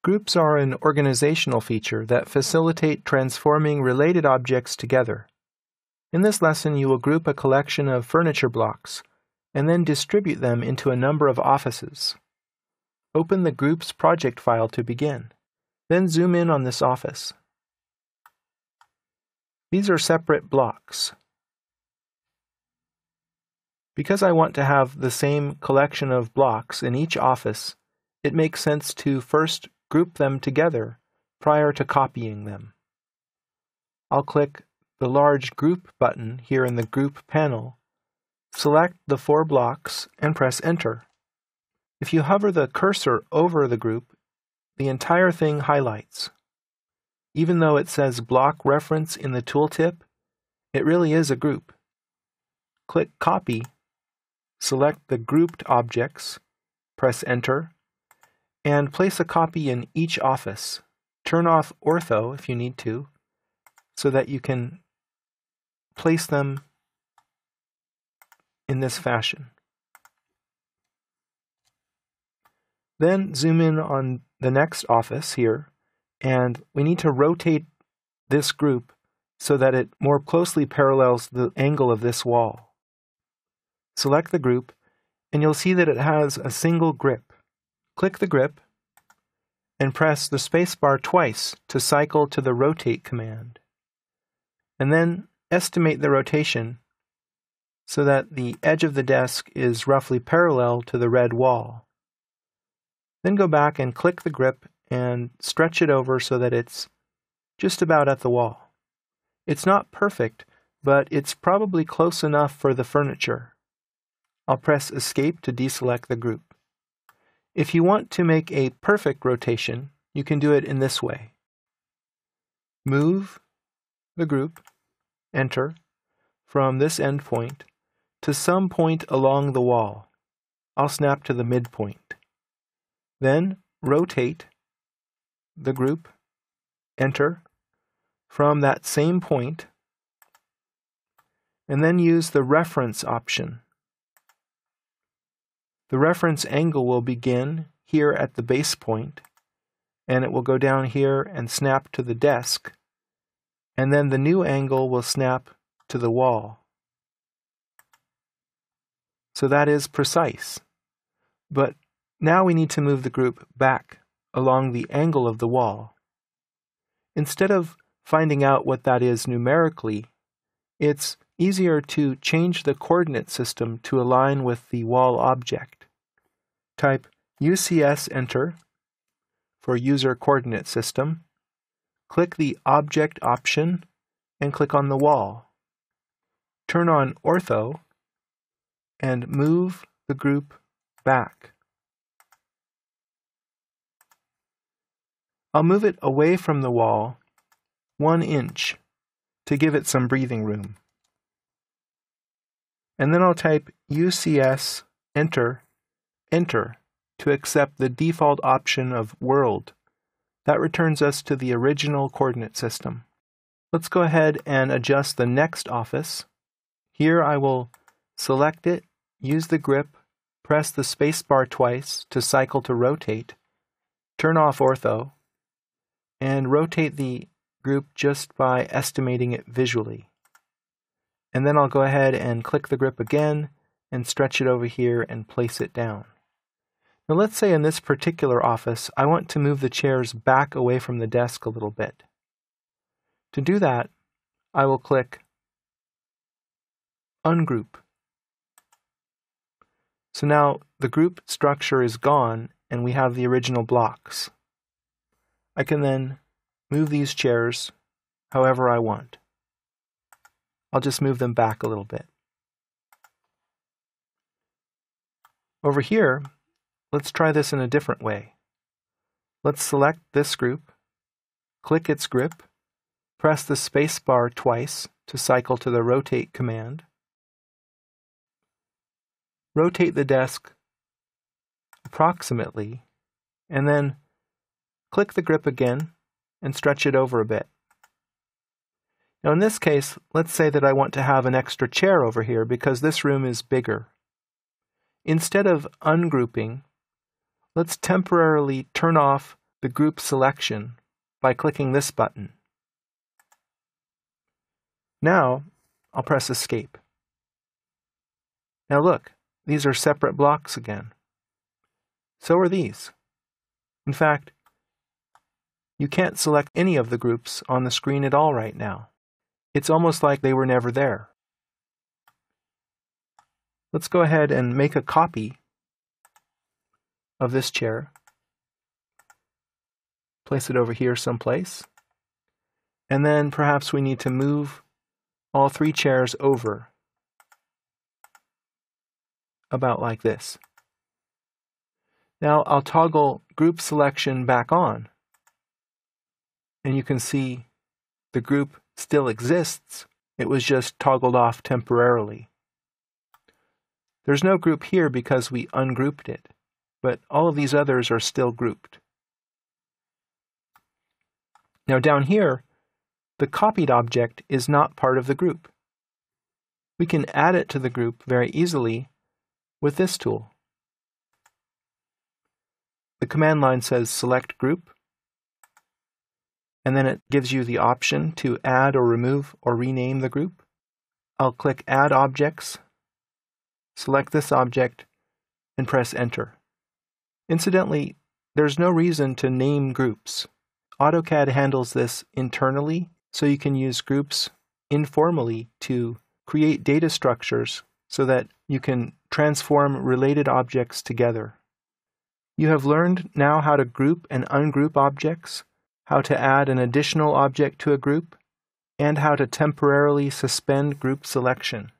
Groups are an organizational feature that facilitate transforming related objects together. In this lesson, you will group a collection of furniture blocks and then distribute them into a number of offices. Open the group's project file to begin. Then zoom in on this office. These are separate blocks. Because I want to have the same collection of blocks in each office, it makes sense to first group them together prior to copying them. I'll click the large Group button here in the Group panel, select the 4 blocks, and press Enter. If you hover the cursor over the group, the entire thing highlights. Even though it says Block Reference in the tooltip, it really is a group. Click Copy, select the grouped objects, press Enter, and place a copy in each office. Turn off ortho if you need to, so that you can place them in this fashion. Then zoom in on the next office here, and we need to rotate this group so that it more closely parallels the angle of this wall. Select the group, and you'll see that it has a single grip. Click the grip and press the spacebar twice to cycle to the Rotate command. And then estimate the rotation so that the edge of the desk is roughly parallel to the red wall. Then go back and click the grip and stretch it over so that it's just about at the wall. It's not perfect, but it's probably close enough for the furniture. I'll press Escape to deselect the group. If you want to make a perfect rotation, you can do it in this way. Move the group, Enter, from this endpoint to some point along the wall. I'll snap to the midpoint. Then rotate the group, Enter, from that same point, and then use the reference option. The reference angle will begin here at the base point, and it will go down here and snap to the desk, and then the new angle will snap to the wall. So that is precise. But now we need to move the group back along the angle of the wall. Instead of finding out what that is numerically, it's easier to change the coordinate system to align with the wall object. Type UCS Enter for User Coordinate System. Click the Object option and click on the wall. Turn on Ortho and move the group back. I'll move it away from the wall 1 inch to give it some breathing room. And then I'll type UCS Enter, Enter to accept the default option of World. That returns us to the original coordinate system. Let's go ahead and adjust the next office. Here I will select it, use the grip, press the spacebar twice to cycle to rotate, turn off ortho, and rotate the group just by estimating it visually. And then I'll go ahead and click the grip again and stretch it over here and place it down. Now let's say in this particular office I want to move the chairs back away from the desk a little bit. To do that, I will click Ungroup. So now the group structure is gone and we have the original blocks. I can then move these chairs however I want. I'll just move them back a little bit. Over here, let's try this in a different way. Let's select this group, click its grip, press the spacebar twice to cycle to the Rotate command. Rotate the desk approximately, and then click the grip again and stretch it over a bit. Now in this case, let's say that I want to have an extra chair over here because this room is bigger. Instead of ungrouping, let's temporarily turn off the group selection by clicking this button. Now, I'll press Escape. Now look, these are separate blocks again. So are these. In fact, you can't select any of the groups on the screen at all right now. It's almost like they were never there. Let's go ahead and make a copy of this chair. Place it over here someplace. And then perhaps we need to move all 3 chairs over, about like this. Now I'll toggle group selection back on, and you can see the group still exists. It was just toggled off temporarily. There's no group here because we ungrouped it, but all of these others are still grouped. Now down here, the copied object is not part of the group. We can add it to the group very easily with this tool. The command line says Select Group, and then it gives you the option to add or remove or rename the group. I'll click Add Objects, select this object, and press Enter. Incidentally, there's no reason to name groups. AutoCAD handles this internally, so you can use groups informally to create data structures so that you can transform related objects together. You have learned now how to group and ungroup objects, how to add an additional object to a group, and how to temporarily suspend group selection.